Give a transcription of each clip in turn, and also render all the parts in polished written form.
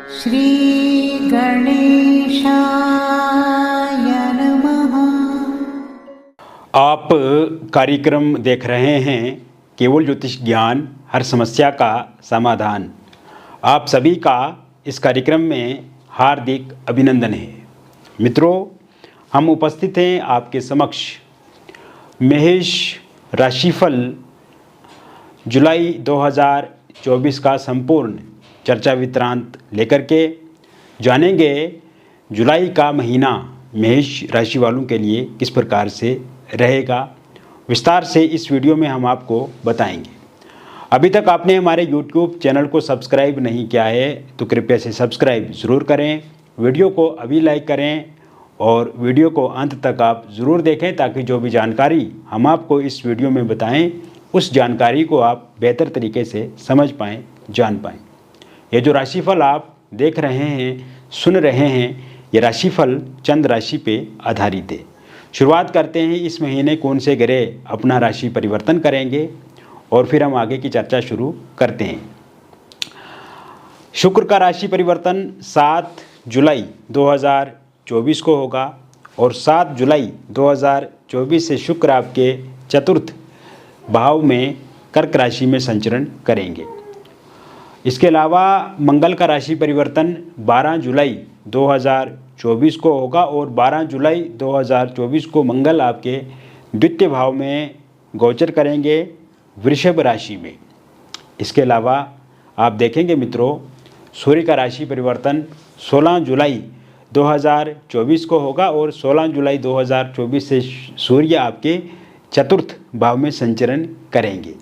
श्री गणेशाय नमः। आप कार्यक्रम देख रहे हैं केवल ज्योतिष ज्ञान, हर समस्या का समाधान। आप सभी का इस कार्यक्रम में हार्दिक अभिनंदन है। मित्रों, हम उपस्थित हैं आपके समक्ष मेष राशिफल जुलाई 2024 का संपूर्ण चर्चा विवरांत लेकर के जानेंगे जुलाई का महीना मेष राशि वालों के लिए किस प्रकार से रहेगा। विस्तार से इस वीडियो में हम आपको बताएंगे। अभी तक आपने हमारे YouTube चैनल को सब्सक्राइब नहीं किया है तो कृपया से सब्सक्राइब ज़रूर करें। वीडियो को अभी लाइक करें और वीडियो को अंत तक आप ज़रूर देखें ताकि जो भी जानकारी हम आपको इस वीडियो में बताएं उस जानकारी को आप बेहतर तरीके से समझ पाएँ, जान पाएँ। ये जो राशिफल आप देख रहे हैं, सुन रहे हैं, ये राशिफल चंद्र राशि पे आधारित है। शुरुआत करते हैं इस महीने कौन से ग्रह अपना राशि परिवर्तन करेंगे और फिर हम आगे की चर्चा शुरू करते हैं। शुक्र का राशि परिवर्तन 7 जुलाई 2024 को होगा और 7 जुलाई 2024 से शुक्र आपके चतुर्थ भाव में कर्क राशि में संचरण करेंगे। इसके अलावा मंगल का राशि परिवर्तन 12 जुलाई 2024 को होगा और 12 जुलाई 2024 को मंगल आपके द्वितीय भाव में गोचर करेंगे वृषभ राशि में। इसके अलावा आप देखेंगे मित्रों, सूर्य का राशि परिवर्तन 16 जुलाई 2024 को होगा और 16 जुलाई 2024 से सूर्य आपके चतुर्थ भाव में संचरण करेंगे।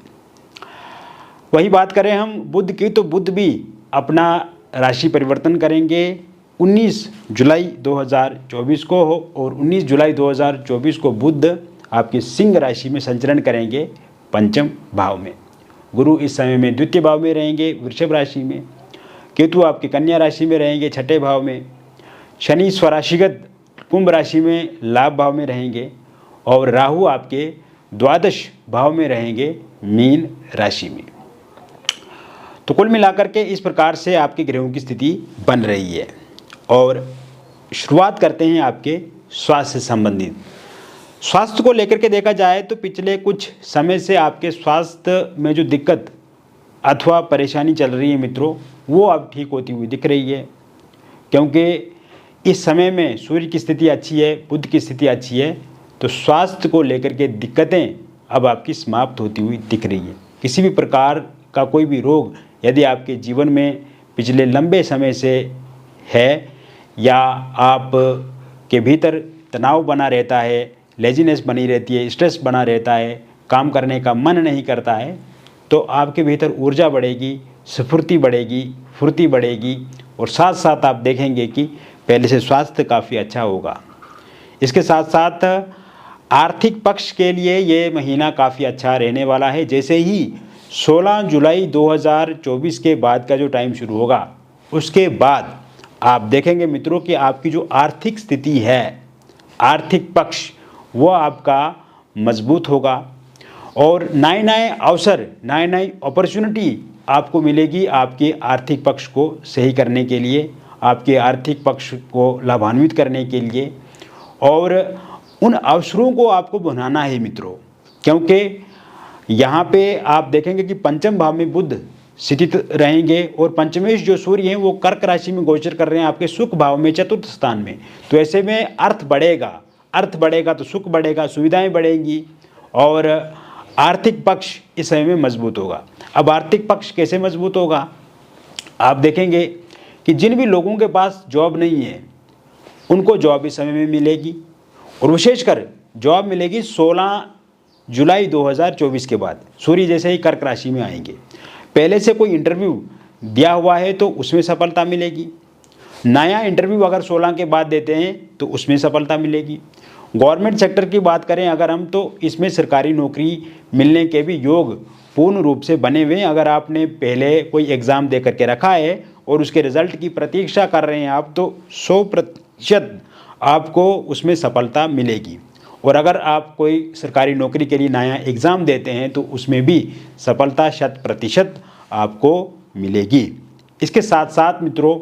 वही बात करें हम बुध की, तो बुध भी अपना राशि परिवर्तन करेंगे 19 जुलाई 2024 को हो और 19 जुलाई 2024 को बुध आपके सिंह राशि में संचरण करेंगे पंचम भाव में। गुरु इस समय में द्वितीय भाव में रहेंगे वृषभ राशि में। केतु आपके कन्या राशि में रहेंगे छठे भाव में। शनि स्वराशिगत कुंभ राशि में लाभ भाव में रहेंगे और राहु आपके द्वादश भाव में रहेंगे मीन राशि में। तो कुल मिलाकर के इस प्रकार से आपके ग्रहों की स्थिति बन रही है। और शुरुआत करते हैं आपके स्वास्थ्य से संबंधित। स्वास्थ्य को लेकर के देखा जाए तो पिछले कुछ समय से आपके स्वास्थ्य में जो दिक्कत अथवा परेशानी चल रही है मित्रों, वो अब ठीक होती हुई दिख रही है, क्योंकि इस समय में सूर्य की स्थिति अच्छी है, बुध की स्थिति अच्छी है, तो स्वास्थ्य को लेकर के दिक्कतें अब आपकी समाप्त होती हुई दिख रही है। किसी भी प्रकार का कोई भी रोग यदि आपके जीवन में पिछले लंबे समय से है या आप के भीतर तनाव बना रहता है, लेजीनेस बनी रहती है, स्ट्रेस बना रहता है, काम करने का मन नहीं करता है, तो आपके भीतर ऊर्जा बढ़ेगी, स्फूर्ति बढ़ेगी, फुर्ती बढ़ेगी और साथ साथ आप देखेंगे कि पहले से स्वास्थ्य काफ़ी अच्छा होगा। इसके साथ साथ आर्थिक पक्ष के लिए ये महीना काफ़ी अच्छा रहने वाला है। जैसे ही 16 जुलाई 2024 के बाद का जो टाइम शुरू होगा, उसके बाद आप देखेंगे मित्रों कि आपकी जो आर्थिक स्थिति है, आर्थिक पक्ष, वो आपका मजबूत होगा और नए नए अवसर, नए नई अपॉर्चुनिटी आपको मिलेगी आपके आर्थिक पक्ष को सही करने के लिए, आपके आर्थिक पक्ष को लाभान्वित करने के लिए। और उन अवसरों को आपको बनाना है मित्रों, क्योंकि यहाँ पे आप देखेंगे कि पंचम भाव में बुध स्थित रहेंगे और पंचमेश जो सूर्य हैं वो कर्क राशि में गोचर कर रहे हैं आपके सुख भाव में, चतुर्थ स्थान में। तो ऐसे में अर्थ बढ़ेगा तो सुख बढ़ेगा, सुविधाएं बढ़ेंगी और आर्थिक पक्ष इस समय में मजबूत होगा। अब आर्थिक पक्ष कैसे मजबूत होगा, आप देखेंगे कि जिन भी लोगों के पास जॉब नहीं है उनको जॉब इस समय में मिलेगी और विशेषकर जॉब मिलेगी 16 जुलाई 2024 के बाद। सूर्य जैसे ही कर्क राशि में आएंगे, पहले से कोई इंटरव्यू दिया हुआ है तो उसमें सफलता मिलेगी। नया इंटरव्यू अगर 16 के बाद देते हैं तो उसमें सफलता मिलेगी। गवर्नमेंट सेक्टर की बात करें अगर हम, तो इसमें सरकारी नौकरी मिलने के भी योग पूर्ण रूप से बने हुए हैं। अगर आपने पहले कोई एग्ज़ाम दे करके रखा है और उसके रिज़ल्ट की प्रतीक्षा कर रहे हैं आप, तो 100% आपको उसमें सफलता मिलेगी। और अगर आप कोई सरकारी नौकरी के लिए नया एग्ज़ाम देते हैं तो उसमें भी सफलता 100% आपको मिलेगी। इसके साथ साथ मित्रों,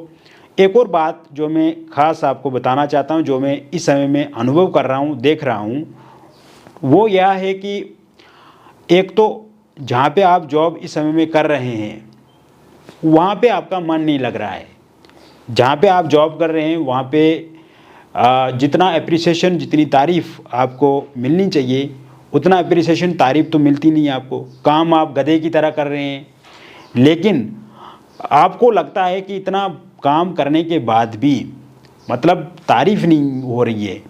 एक और बात जो मैं ख़ास आपको बताना चाहता हूँ, जो मैं इस समय में अनुभव कर रहा हूँ, देख रहा हूँ, वो यह है कि एक तो जहाँ पे आप जॉब इस समय में कर रहे हैं वहाँ पे आपका मन नहीं लग रहा है। जहाँ पे आप जॉब कर रहे हैं वहाँ पे जितना एप्रिसिएशन, जितनी तारीफ़ आपको मिलनी चाहिए उतना एप्रिसिएशन, तारीफ़ तो मिलती नहीं है आपको। काम आप गधे की तरह कर रहे हैं, लेकिन आपको लगता है कि इतना काम करने के बाद भी मतलब तारीफ़ नहीं हो रही है।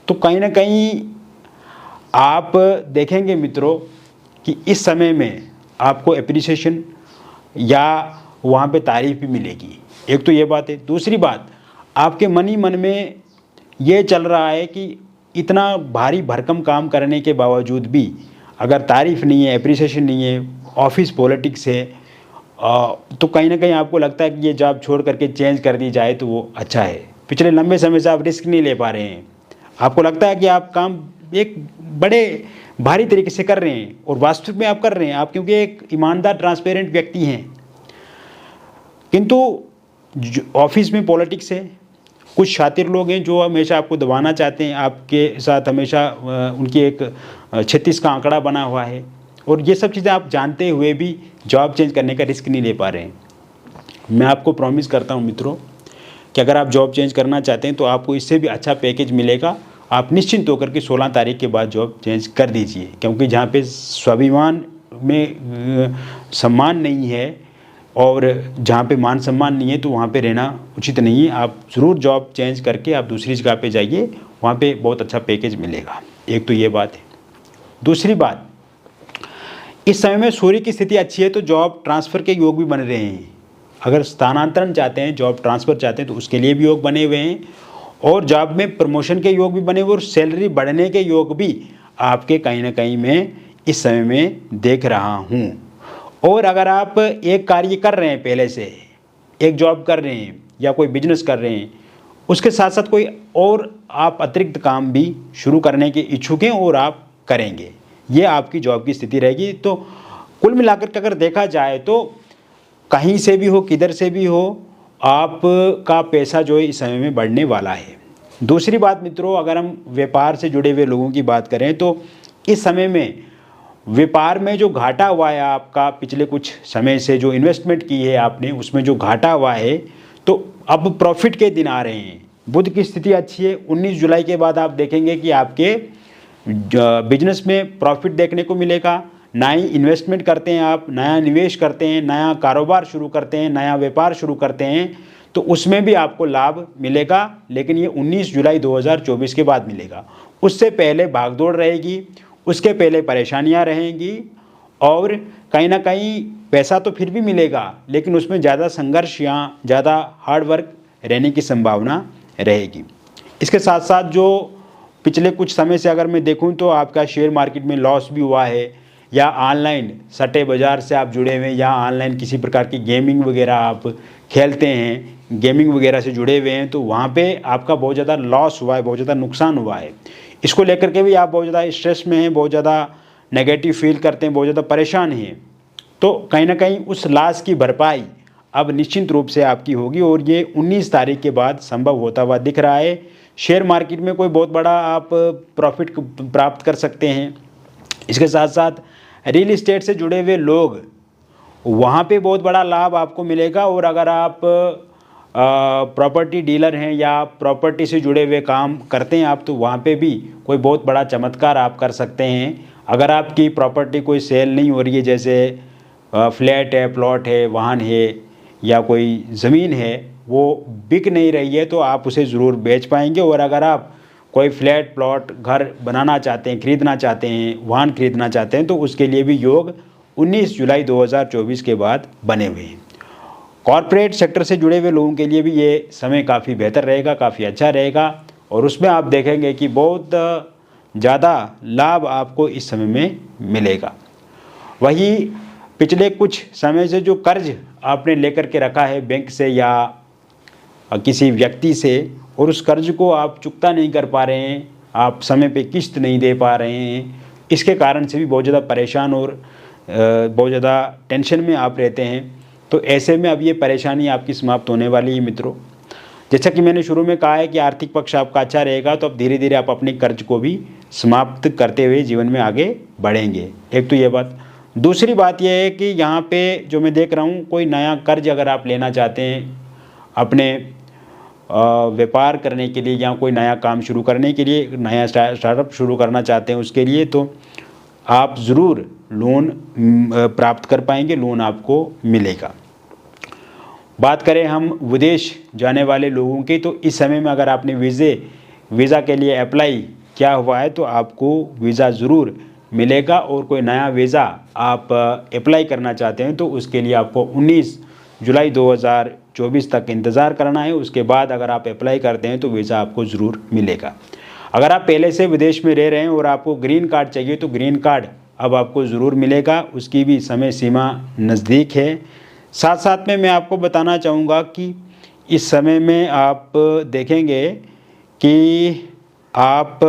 तो कहीं ना कहीं आप देखेंगे मित्रों कि इस समय में आपको एप्रिसिएशन या वहाँ पे तारीफ़ भी मिलेगी। एक तो ये बात है। दूसरी बात, आपके मन ही मन में ये चल रहा है कि इतना भारी भरकम काम करने के बावजूद भी अगर तारीफ़ नहीं है, एप्रिसिएशन नहीं है, ऑफिस पॉलिटिक्स है, तो कहीं ना कहीं आपको लगता है कि ये जॉब छोड़ करके चेंज कर दी जाए तो वो अच्छा है। पिछले लंबे समय से आप रिस्क नहीं ले पा रहे हैं, आपको लगता है कि आप काम एक बड़े भारी तरीके से कर रहे हैं और वास्तविक में आप कर रहे हैं, आप क्योंकि एक ईमानदार ट्रांसपेरेंट व्यक्ति हैं, किंतु ऑफिस में पॉलिटिक्स है, कुछ शातिर लोग हैं जो हमेशा आपको दबाना चाहते हैं, आपके साथ हमेशा उनकी एक 36 का आंकड़ा बना हुआ है, और ये सब चीज़ें आप जानते हुए भी जॉब चेंज करने का रिस्क नहीं ले पा रहे हैं। मैं आपको प्रॉमिस करता हूँ मित्रों कि अगर आप जॉब चेंज करना चाहते हैं तो आपको इससे भी अच्छा पैकेज मिलेगा। आप निश्चिंत होकर के 16 तारीख के बाद जॉब चेंज कर दीजिए, क्योंकि जहाँ पे स्वाभिमान में सम्मान नहीं है और जहाँ पे मान सम्मान नहीं है तो वहाँ पे रहना उचित नहीं है। आप ज़रूर जॉब चेंज करके आप दूसरी जगह पे जाइए, वहाँ पे बहुत अच्छा पैकेज मिलेगा। एक तो ये बात है। दूसरी बात, इस समय में सूर्य की स्थिति अच्छी है तो जॉब ट्रांसफ़र के योग भी बन रहे हैं। अगर स्थानांतरण चाहते हैं, जॉब ट्रांसफ़र चाहते हैं तो उसके लिए भी योग बने हुए हैं, और जॉब में प्रमोशन के योग भी बने हुए, और सैलरी बढ़ने के योग भी आपके कहीं ना कहीं मैं इस समय में देख रहा हूँ। और अगर आप एक कार्य कर रहे हैं, पहले से एक जॉब कर रहे हैं या कोई बिजनेस कर रहे हैं, उसके साथ साथ कोई और आप अतिरिक्त काम भी शुरू करने के इच्छुक हैं और आप करेंगे, ये आपकी जॉब की स्थिति रहेगी। तो कुल मिलाकर के अगर देखा जाए तो कहीं से भी हो, किधर से भी हो, आपका पैसा जो है इस समय में बढ़ने वाला है। दूसरी बात मित्रों, अगर हम व्यापार से जुड़े हुए लोगों की बात करें तो इस समय में व्यापार में जो घाटा हुआ है आपका, पिछले कुछ समय से जो इन्वेस्टमेंट की है आपने उसमें जो घाटा हुआ है, तो अब प्रॉफिट के दिन आ रहे हैं। बुध की स्थिति अच्छी है। 19 जुलाई के बाद आप देखेंगे कि आपके बिजनेस में प्रॉफिट देखने को मिलेगा। नई इन्वेस्टमेंट करते हैं आप, नया निवेश करते हैं, नया कारोबार शुरू करते हैं, नया व्यापार शुरू करते हैं, तो उसमें भी आपको लाभ मिलेगा, लेकिन ये 19 जुलाई 2024 के बाद मिलेगा। उससे पहले भागदौड़ रहेगी, उसके पहले परेशानियां रहेंगी, और कहीं ना कहीं पैसा तो फिर भी मिलेगा लेकिन उसमें ज़्यादा संघर्ष या ज़्यादा हार्डवर्क रहने की संभावना रहेगी। इसके साथ साथ जो पिछले कुछ समय से अगर मैं देखूं तो आपका शेयर मार्केट में लॉस भी हुआ है, या ऑनलाइन सट्टे बाज़ार से आप जुड़े हुए हैं, या ऑनलाइन किसी प्रकार की गेमिंग वगैरह आप खेलते हैं, गेमिंग वगैरह से जुड़े हुए हैं, तो वहाँ पे आपका बहुत ज़्यादा लॉस हुआ है, बहुत ज़्यादा नुकसान हुआ है। इसको लेकर के भी आप बहुत ज़्यादा स्ट्रेस में हैं, बहुत ज़्यादा नेगेटिव फील करते हैं, बहुत ज़्यादा परेशान हैं। तो कहीं ना कहीं उस लॉस की भरपाई अब निश्चित रूप से आपकी होगी, और ये 19 तारीख के बाद संभव होता हुआ दिख रहा है। शेयर मार्केट में कोई बहुत बड़ा आप प्रॉफिट प्राप्त कर सकते हैं। इसके साथ साथ रियल इस्टेट से जुड़े हुए लोग, वहाँ पे बहुत बड़ा लाभ आपको मिलेगा। और अगर आप प्रॉपर्टी डीलर हैं या प्रॉपर्टी से जुड़े हुए काम करते हैं आप, तो वहाँ पे भी कोई बहुत बड़ा चमत्कार आप कर सकते हैं। अगर आपकी प्रॉपर्टी कोई सेल नहीं हो रही है, जैसे फ्लैट है, प्लॉट है, वाहन है, या कोई ज़मीन है, वो बिक नहीं रही है, तो आप उसे ज़रूर बेच पाएंगे। और अगर आप कोई फ्लैट, प्लॉट, घर बनाना चाहते हैं, खरीदना चाहते हैं, वाहन खरीदना चाहते हैं, तो उसके लिए भी योग 19 जुलाई 2024 के बाद बने हुए हैं। कॉरपोरेट सेक्टर से जुड़े हुए लोगों के लिए भी ये समय काफ़ी बेहतर रहेगा, काफ़ी अच्छा रहेगा, और उसमें आप देखेंगे कि बहुत ज़्यादा लाभ आपको इस समय में मिलेगा। वही पिछले कुछ समय से जो कर्ज आपने लेकर के रखा है बैंक से या किसी व्यक्ति से, और उस कर्ज को आप चुकता नहीं कर पा रहे हैं, आप समय पे किस्त नहीं दे पा रहे हैं, इसके कारण से भी बहुत ज़्यादा परेशान और बहुत ज़्यादा टेंशन में आप रहते हैं। तो ऐसे में अब ये परेशानी आपकी समाप्त होने वाली है मित्रों। जैसा कि मैंने शुरू में कहा है कि आर्थिक पक्ष आपका अच्छा रहेगा, तो अब धीरे धीरे आप अपने कर्ज को भी समाप्त करते हुए जीवन में आगे बढ़ेंगे। एक तो ये बात। दूसरी बात यह है कि यहाँ पे जो मैं देख रहा हूँ, कोई नया कर्ज अगर आप लेना चाहते हैं अपने व्यापार करने के लिए या कोई नया काम शुरू करने के लिए, नया स्टार्टअप शुरू करना चाहते हैं उसके लिए, तो आप ज़रूर लोन प्राप्त कर पाएंगे, लोन आपको मिलेगा। बात करें हम विदेश जाने वाले लोगों की, तो इस समय में अगर आपने वीज़ा के लिए अप्लाई किया हुआ है तो आपको वीज़ा ज़रूर मिलेगा। और कोई नया वीज़ा आप अप्लाई करना चाहते हैं तो उसके लिए आपको 19 जुलाई 2024 तक इंतज़ार करना है। उसके बाद अगर आप अप्लाई करते हैं तो वीज़ा आपको ज़रूर मिलेगा। अगर आप पहले से विदेश में रह रहे हैं और आपको ग्रीन कार्ड चाहिए तो ग्रीन कार्ड अब आपको ज़रूर मिलेगा, उसकी भी समय सीमा नज़दीक है। साथ साथ में मैं आपको बताना चाहूँगा कि इस समय में आप देखेंगे कि आप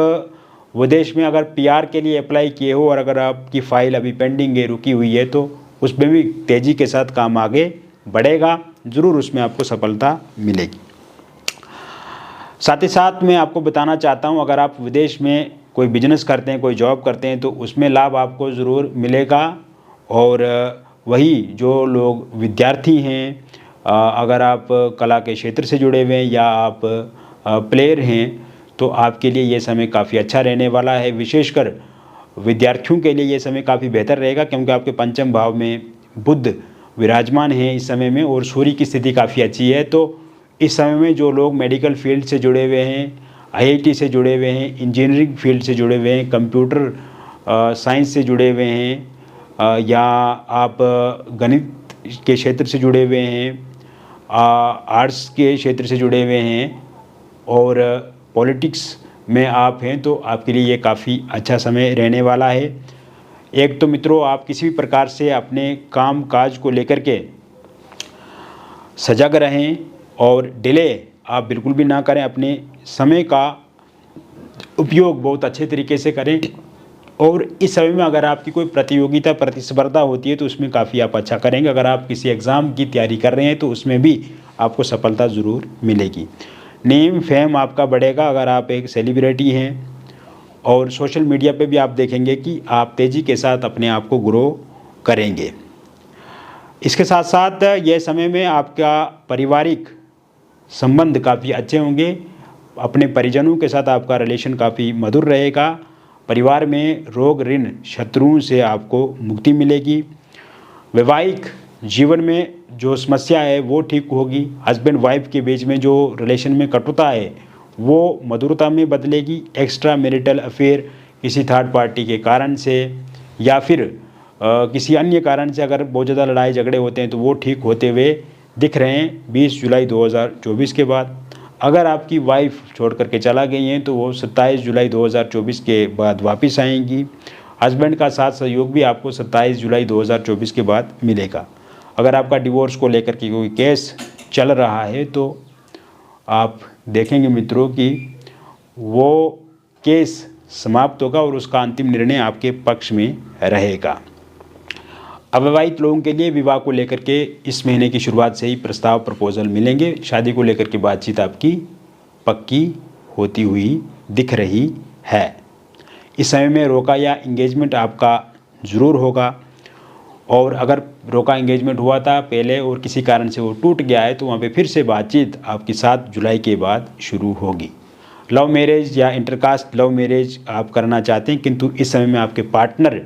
विदेश में अगर पीआर के लिए अप्लाई किए हो और अगर आपकी फ़ाइल अभी पेंडिंग है, रुकी हुई है, तो उसमें भी तेज़ी के साथ काम आगे बढ़ेगा, ज़रूर उसमें आपको सफलता मिलेगी। साथ ही साथ मैं आपको बताना चाहता हूँ, अगर आप विदेश में कोई बिजनेस करते हैं, कोई जॉब करते हैं, तो उसमें लाभ आपको ज़रूर मिलेगा। और वही जो लोग विद्यार्थी हैं, अगर आप कला के क्षेत्र से जुड़े हुए हैं या आप प्लेयर हैं, तो आपके लिए ये समय काफ़ी अच्छा रहने वाला है। विशेषकर विद्यार्थियों के लिए ये समय काफ़ी बेहतर रहेगा, क्योंकि आपके पंचम भाव में बुध विराजमान हैं इस समय में और सूर्य की स्थिति काफ़ी अच्छी है। तो इस समय में जो लोग मेडिकल फील्ड से जुड़े हुए हैं, आईआईटी से जुड़े हुए हैं, इंजीनियरिंग फील्ड से जुड़े हुए हैं, कंप्यूटर साइंस से जुड़े हुए हैं, या आप गणित के क्षेत्र से जुड़े हुए हैं, आर्ट्स के क्षेत्र से जुड़े हुए हैं और पॉलिटिक्स में आप हैं, तो आपके लिए ये काफ़ी अच्छा समय रहने वाला है। एक तो मित्रों, आप किसी भी प्रकार से अपने काम काज को लेकर के सजग रहें और डिले आप बिल्कुल भी ना करें। अपने समय का उपयोग बहुत अच्छे तरीके से करें। और इस समय में अगर आपकी कोई प्रतियोगिता प्रतिस्पर्धा होती है तो उसमें काफ़ी आप अच्छा करेंगे। अगर आप किसी एग्ज़ाम की तैयारी कर रहे हैं तो उसमें भी आपको सफलता ज़रूर मिलेगी। नेम फेम आपका बढ़ेगा अगर आप एक सेलिब्रिटी हैं। और सोशल मीडिया पे भी आप देखेंगे कि आप तेज़ी के साथ अपने आप को ग्रो करेंगे। इसके साथ साथ यह समय में आपका पारिवारिक संबंध काफ़ी अच्छे होंगे। अपने परिजनों के साथ आपका रिलेशन काफ़ी मधुर रहेगा। परिवार में रोग ऋण शत्रुओं से आपको मुक्ति मिलेगी। वैवाहिक जीवन में जो समस्या है वो ठीक होगी। हस्बैंड वाइफ के बीच में जो रिलेशन में कटुता है वो मधुरता में बदलेगी। एक्स्ट्रा मैरिटल अफेयर किसी थर्ड पार्टी के कारण से या फिर किसी अन्य कारण से अगर बहुत ज़्यादा लड़ाई झगड़े होते हैं तो वो ठीक होते हुए दिख रहे हैं 20 जुलाई 2024 के बाद। अगर आपकी वाइफ छोड़ करके चला गई हैं तो वो 27 जुलाई 2024 के बाद वापस आएंगी। हस्बैंड का साथ सहयोग भी आपको 27 जुलाई 2024 के बाद मिलेगा। अगर आपका डिवोर्स को लेकर के कोई केस चल रहा है तो आप देखेंगे मित्रों कि वो केस समाप्त होगा और उसका अंतिम निर्णय आपके पक्ष में रहेगा। अविवाहित लोगों के लिए विवाह को लेकर के इस महीने की शुरुआत से ही प्रस्ताव प्रपोजल मिलेंगे। शादी को लेकर के बातचीत आपकी पक्की होती हुई दिख रही है। इस समय में रोका या इंगेजमेंट आपका ज़रूर होगा। और अगर रोका इंगेजमेंट हुआ था पहले और किसी कारण से वो टूट गया है तो वहाँ पे फिर से बातचीत आपकी 7 जुलाई के बाद शुरू होगी। लव मैरिज या इंटरकास्ट लव मैरिज आप करना चाहते हैं किंतु इस समय में आपके पार्टनर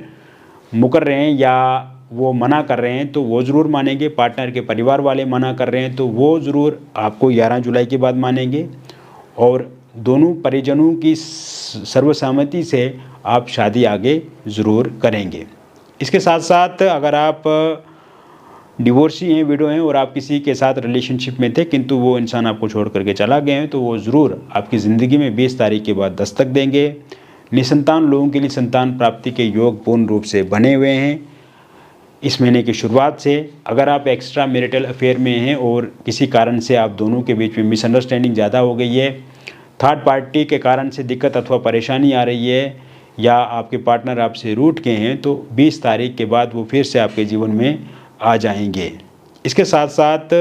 मुकर रहे हैं या वो मना कर रहे हैं तो वो ज़रूर मानेंगे। पार्टनर के परिवार वाले मना कर रहे हैं तो वो ज़रूर आपको 11 जुलाई के बाद मानेंगे। और दोनों परिजनों की सर्वसहमति से आप शादी आगे ज़रूर करेंगे। इसके साथ साथ अगर आप डिवोर्सी हैं, विडो हैं और आप किसी के साथ रिलेशनशिप में थे किंतु वो इंसान आपको छोड़ करके चला गया है तो वो ज़रूर आपकी ज़िंदगी में 20 तारीख के बाद दस्तक देंगे। निसंतान लोगों के लिए संतान प्राप्ति के योग पूर्ण रूप से बने हुए हैं इस महीने की शुरुआत से। अगर आप एक्स्ट्रा मैरिटल अफेयर में हैं और किसी कारण से आप दोनों के बीच में मिसअंडरस्टैंडिंग ज़्यादा हो गई है, थर्ड पार्टी के कारण से दिक्कत अथवा परेशानी आ रही है या आपके पार्टनर आपसे रूठ गए हैं तो 20 तारीख के बाद वो फिर से आपके जीवन में आ जाएंगे। इसके साथ साथ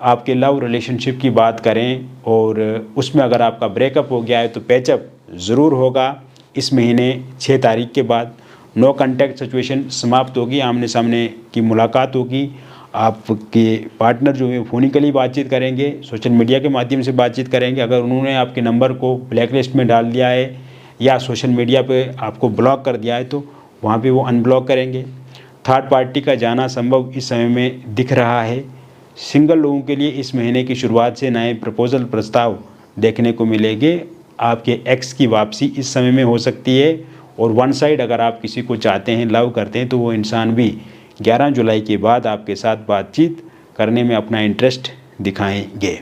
आपके लव रिलेशनशिप की बात करें और उसमें अगर आपका ब्रेकअप हो गया है तो पैचअप ज़रूर होगा इस महीने 6 तारीख के बाद। नो कांटेक्ट सिचुएशन समाप्त होगी, आमने सामने की मुलाकात होगी। आपके पार्टनर जो है फ़ोनिकली बातचीत करेंगे, सोशल मीडिया के माध्यम से बातचीत करेंगे। अगर उन्होंने आपके नंबर को ब्लैक लिस्ट में डाल दिया है या सोशल मीडिया पे आपको ब्लॉक कर दिया है तो वहाँ पे वो अनब्लॉक करेंगे। थर्ड पार्टी का जाना संभव इस समय में दिख रहा है। सिंगल लोगों के लिए इस महीने की शुरुआत से नए प्रपोजल प्रस्ताव देखने को मिलेंगे। आपके एक्स की वापसी इस समय में हो सकती है। और वन साइड अगर आप किसी को चाहते हैं, लव करते हैं, तो वो इंसान भी 11 जुलाई के बाद आपके साथ बातचीत करने में अपना इंटरेस्ट दिखाएंगे।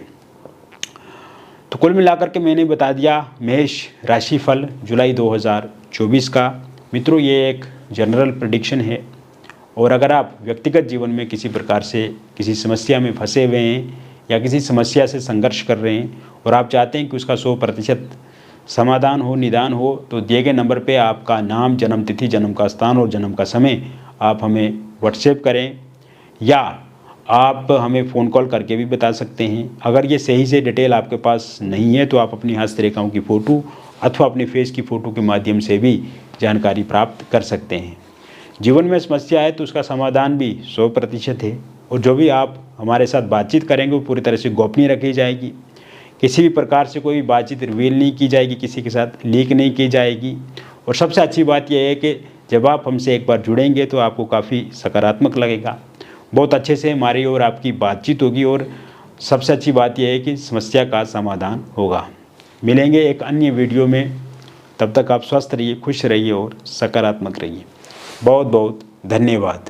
तो कुल मिलाकर के मैंने बता दिया मेष राशिफल जुलाई 2024 का। मित्रों, ये एक जनरल प्रेडिक्शन है और अगर आप व्यक्तिगत जीवन में किसी प्रकार से किसी समस्या में फंसे हुए हैं या किसी समस्या से संघर्ष कर रहे हैं और आप चाहते हैं कि उसका 100% समाधान हो, निदान हो, तो दिए गए नंबर पे आपका नाम, जन्म तिथि, जन्म का स्थान और जन्म का समय आप हमें व्हाट्सएप करें या आप हमें फ़ोन कॉल करके भी बता सकते हैं। अगर ये सही से डिटेल आपके पास नहीं है तो आप अपनी हस्तरेखाओं की फ़ोटो अथवा अपने फेस की फ़ोटो के माध्यम से भी जानकारी प्राप्त कर सकते हैं। जीवन में समस्या है तो उसका समाधान भी 100% है और जो भी आप हमारे साथ बातचीत करेंगे वो पूरी तरह से गोपनीय रखी जाएगी। किसी भी प्रकार से कोई बातचीत रिवील नहीं की जाएगी, किसी के साथ लीक नहीं की जाएगी। और सबसे अच्छी बात यह है कि जब आप हमसे एक बार जुड़ेंगे तो आपको काफ़ी सकारात्मक लगेगा, बहुत अच्छे से हमारी और आपकी बातचीत होगी और सबसे अच्छी बात यह है कि समस्या का समाधान होगा। मिलेंगे एक अन्य वीडियो में, तब तक आप स्वस्थ रहिए, खुश रहिए और सकारात्मक रहिए। बहुत बहुत धन्यवाद।